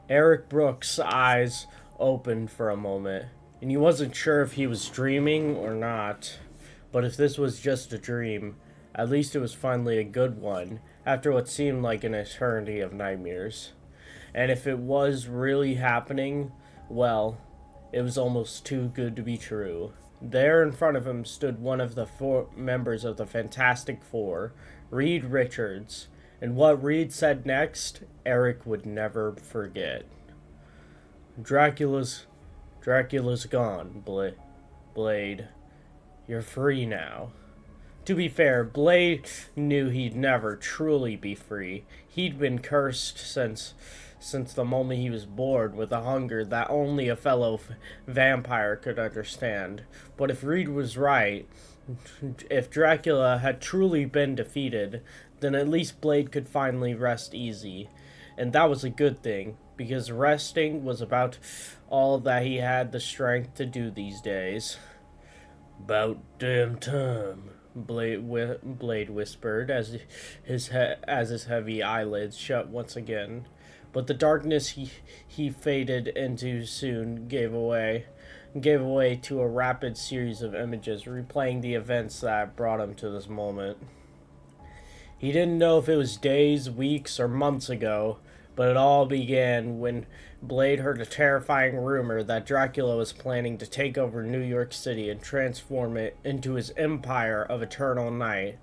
Eric Brooks' eyes opened for a moment, and he wasn't sure if he was dreaming or not. But if this was just a dream, at least it was finally a good one, after what seemed like an eternity of nightmares. And if it was really happening, well, it was almost too good to be true. There in front of him stood one of the four members of the Fantastic Four, Reed Richards, and what Reed said next, Eric would never forget. Dracula's Dracula's gone, Blade. You're free now. To be fair, Blade knew he'd never truly be free. He'd been cursed since the moment he was born with a hunger that only a fellow vampire could understand. But if Reed was right, if Dracula had truly been defeated, then at least Blade could finally rest easy. And that was a good thing, because resting was about all that he had the strength to do these days. "'Bout damn time," Blade whispered as his heavy eyelids shut once again. But the darkness he faded into soon gave way to a rapid series of images replaying the events that brought him to this moment. He didn't know if it was days, weeks, or months ago, but it all began when Blade heard a terrifying rumor that Dracula was planning to take over New York City and transform it into his empire of eternal night.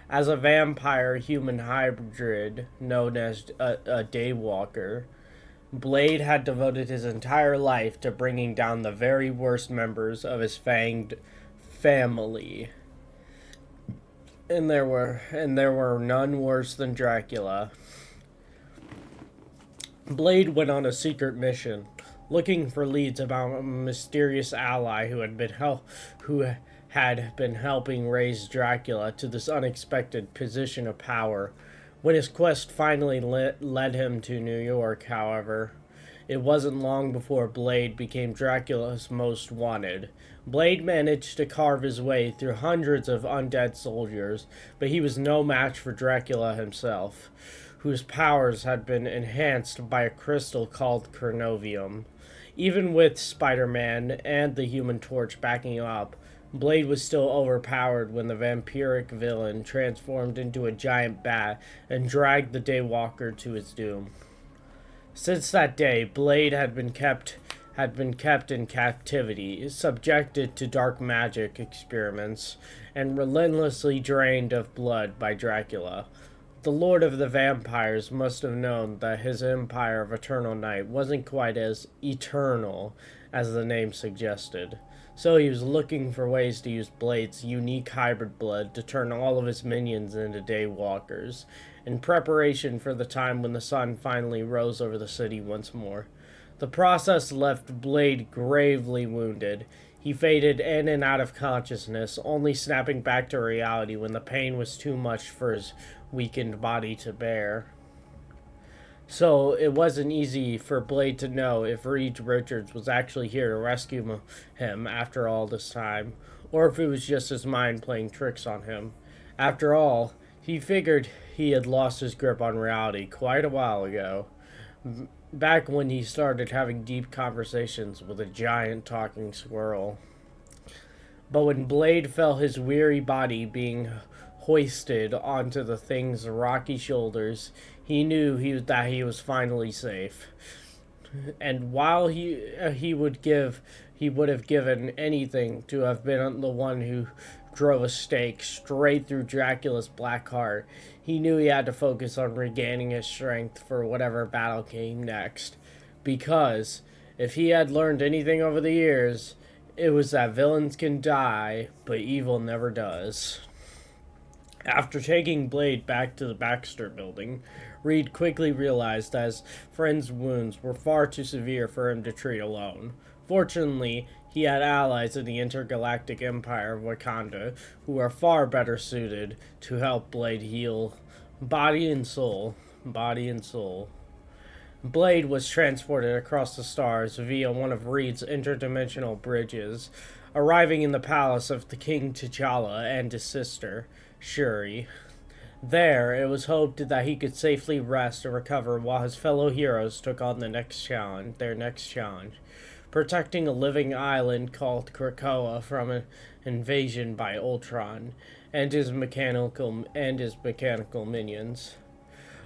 As a vampire human hybrid known as a daywalker, Blade had devoted his entire life to bringing down the very worst members of his fanged family. And there were none worse than Dracula. Blade went on a secret mission, looking for leads about a mysterious ally who had been helping raise Dracula to this unexpected position of power. When his quest finally led him to New York, however, it wasn't long before Blade became Dracula's most wanted. Blade managed to carve his way through hundreds of undead soldiers, but he was no match for Dracula himself, whose powers had been enhanced by a crystal called Cornovium. Even with Spider-Man and the Human Torch backing up, Blade was still overpowered when the vampiric villain transformed into a giant bat and dragged the Daywalker to his doom. Since that day, Blade had been kept in captivity, subjected to dark magic experiments, and relentlessly drained of blood by Dracula. The Lord of the Vampires must have known that his empire of eternal night wasn't quite as eternal as the name suggested. So he was looking for ways to use Blade's unique hybrid blood to turn all of his minions into Daywalkers, in preparation for the time when the sun finally rose over the city once more. The process left Blade gravely wounded. He faded in and out of consciousness, only snapping back to reality when the pain was too much for his weakened body to bear. So it wasn't easy for Blade to know if Reed Richards was actually here to rescue him after all this time, or if it was just his mind playing tricks on him. After all, he figured he had lost his grip on reality quite a while ago, back when he started having deep conversations with a giant talking squirrel. But when Blade felt his weary body being hoisted onto the thing's rocky shoulders, he knew that he was finally safe. And while he would have given anything to have been the one who drove a stake straight through Dracula's black heart, he knew he had to focus on regaining his strength for whatever battle came next. Because if he had learned anything over the years, it was that villains can die, but evil never does. After taking Blade back to the Baxter building, Reed quickly realized that his friend's wounds were far too severe for him to treat alone. Fortunately, he had allies in the intergalactic empire of Wakanda who were far better suited to help Blade heal body and soul. Blade was transported across the stars via one of Reed's interdimensional bridges, arriving in the palace of the King T'Challa and his sister, Shuri. There, it was hoped that he could safely rest and recover while his fellow heroes took on their next challenge, protecting a living island called Krakoa from an invasion by Ultron and his mechanical minions.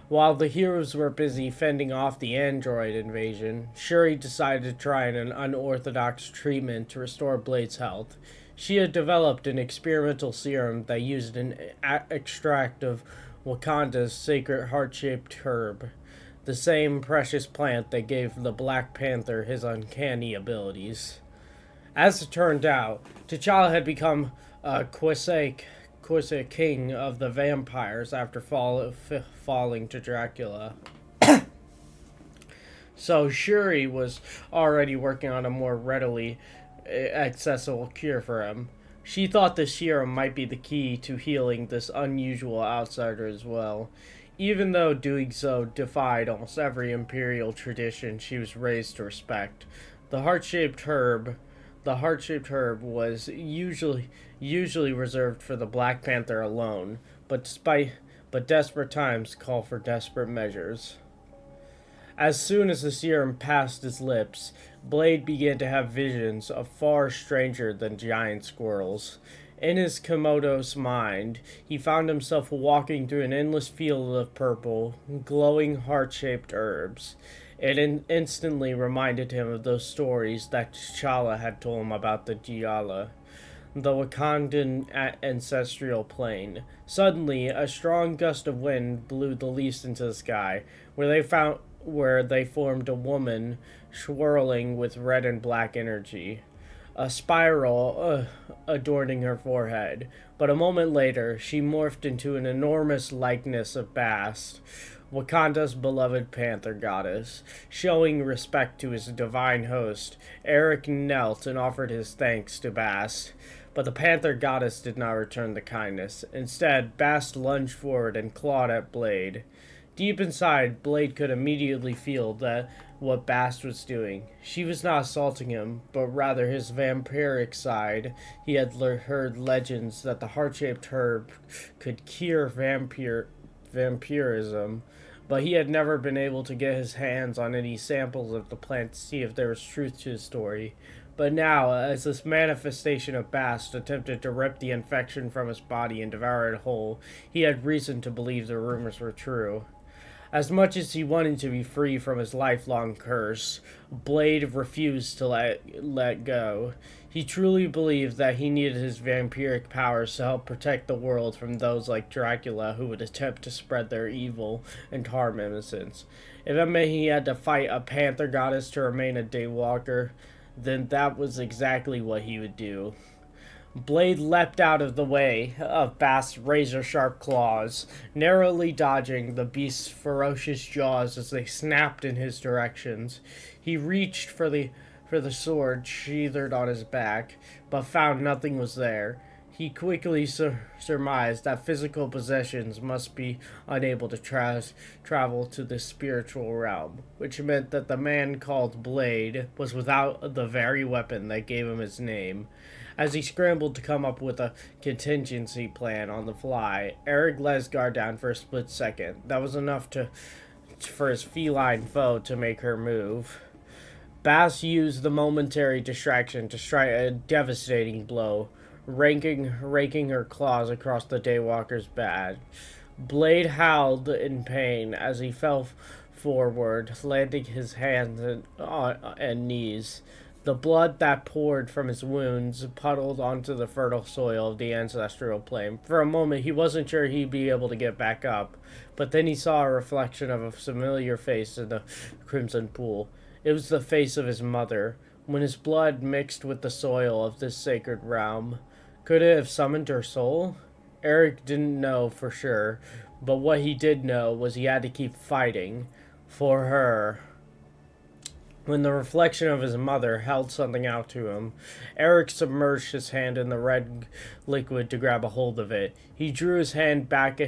While the heroes were busy fending off the android invasion, Shuri decided to try an unorthodox treatment to restore Blade's health. She had developed an experimental serum that used an extract of Wakanda's sacred heart-shaped herb, the same precious plant that gave the Black Panther his uncanny abilities. As it turned out, T'Challa had become Quisake king of the vampires after falling to Dracula. So Shuri was already working on a more readily accessible cure for him. She thought the serum might be the key to healing this unusual outsider as well. Even though doing so defied almost every imperial tradition she was raised to respect, the heart-shaped herb the heart-shaped herb was usually reserved for the Black Panther alone, but desperate times call for desperate measures. As soon as the serum passed his lips, Blade began to have visions of far stranger than giant squirrels. In his comatose mind, he found himself walking through an endless field of purple, glowing heart-shaped herbs. It instantly reminded him of those stories that T'Challa had told him about the Giala, the Wakandan ancestral plane. Suddenly, a strong gust of wind blew the leaves into the sky, where they formed a woman swirling with red and black energy, a spiral adorning her forehead. But a moment later, she morphed into an enormous likeness of Bast, Wakanda's beloved panther goddess. Showing respect to his divine host, Eric knelt and offered his thanks to Bast. But the panther goddess did not return the kindness. Instead, Bast lunged forward and clawed at Blade. Deep inside, Blade could immediately feel that what Bast was doing. She was not assaulting him, but rather his vampiric side. He had heard legends that the heart-shaped herb could cure vampirism, but he had never been able to get his hands on any samples of the plant to see if there was truth to his story. But now, as this manifestation of Bast attempted to rip the infection from his body and devour it whole, he had reason to believe the rumors were true. As much as he wanted to be free from his lifelong curse, Blade refused to let go. He truly believed that he needed his vampiric powers to help protect the world from those like Dracula who would attempt to spread their evil and harm innocents. If it meant he had to fight a panther goddess to remain a daywalker, then that was exactly what he would do. Blade leapt out of the way of Bast's razor-sharp claws, narrowly dodging the beast's ferocious jaws as they snapped in his directions. He reached for the sword sheathed on his back, but found nothing was there. He quickly surmised that physical possessions must be unable to travel to the spiritual realm, which meant that the man called Blade was without the very weapon that gave him his name. As he scrambled to come up with a contingency plan on the fly, Eric let his guard down for a split second. That was enough for his feline foe to make her move. Bast used the momentary distraction to strike a devastating blow, raking her claws across the Daywalker's back. Blade howled in pain as he fell forward, landing his hands and knees. The blood that poured from his wounds puddled onto the fertile soil of the ancestral plane. For a moment, he wasn't sure he'd be able to get back up, but then he saw a reflection of a familiar face in the crimson pool. It was the face of his mother. When his blood mixed with the soil of this sacred realm, could it have summoned her soul? Eric didn't know for sure, but what he did know was he had to keep fighting for her. When the reflection of his mother held something out to him, Eric submerged his hand in the red liquid to grab a hold of it. He drew his hand back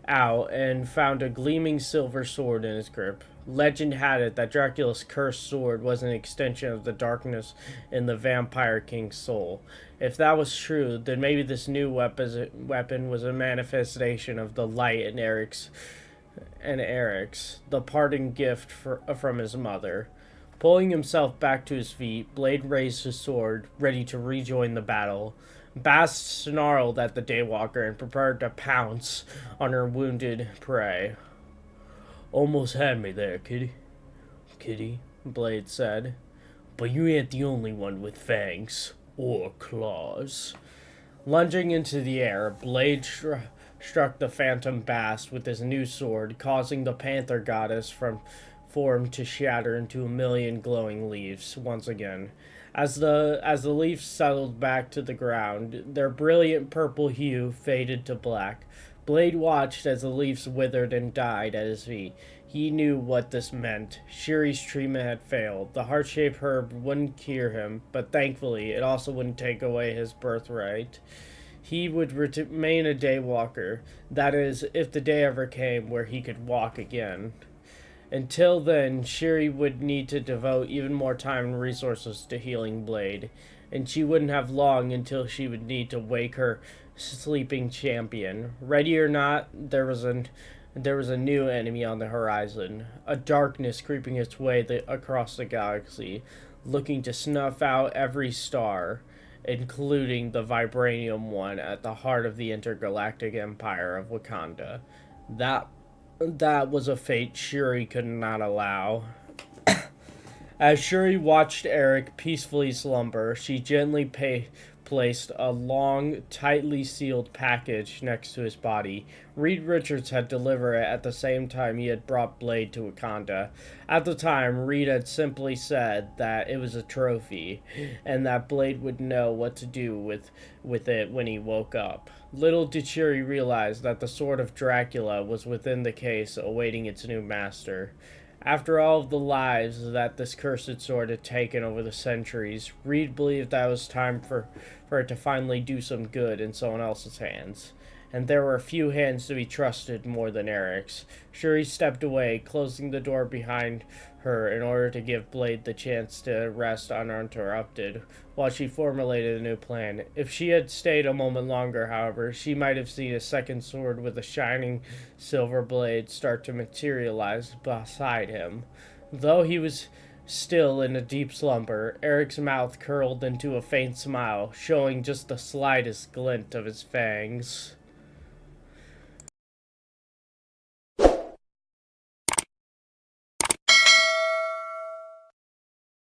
out and found a gleaming silver sword in his grip. Legend had it that Dracula's cursed sword was an extension of the darkness in the Vampire King's soul. If that was true, then maybe this new weapon was a manifestation of the light in Eric's, the parting gift from his mother. Pulling himself back to his feet, Blade raised his sword, ready to rejoin the battle. Bast snarled at the Daywalker and prepared to pounce on her wounded prey. Almost had me there, kitty, Blade said. But you ain't the only one with fangs or claws. Lunging into the air, Blade struck the phantom Bast with his new sword, causing the Panther Goddess from form to shatter into a million glowing leaves once again. As the leaves settled back to the ground, their brilliant purple hue faded to black. Blade watched as the leaves withered and died at his feet. He knew what this meant. Shuri's treatment had failed. The heart-shaped herb wouldn't cure him, but thankfully, it also wouldn't take away his birthright. He would remain a daywalker. That is, if the day ever came where he could walk again. Until then, Shuri would need to devote even more time and resources to healing Blade, and she wouldn't have long until she would need to wake her sleeping champion. Ready or not, there was a new enemy on the horizon, a darkness creeping its way across the galaxy, looking to snuff out every star, including the vibranium one at the heart of the intergalactic empire of Wakanda. That was a fate Shuri could not allow. As Shuri watched Eric peacefully slumber, she gently placed a long, tightly sealed package next to his body. Reed Richards had delivered it at the same time he had brought Blade to Wakanda. At the time, Reed had simply said that it was a trophy, and that Blade would know what to do with it when he woke up. Little did Shuri realize that the sword of Dracula was within the case, awaiting its new master. After all of the lives that this cursed sword had taken over the centuries, Reed believed that it was time for it to finally do some good in someone else's hands. And there were few hands to be trusted more than Eric's. Shuri stepped away, closing the door behind her in order to give Blade the chance to rest uninterrupted, while she formulated a new plan. If she had stayed a moment longer, however, she might have seen a second sword with a shining silver blade start to materialize beside him. Though he was still in a deep slumber, Eric's mouth curled into a faint smile, showing just the slightest glint of his fangs.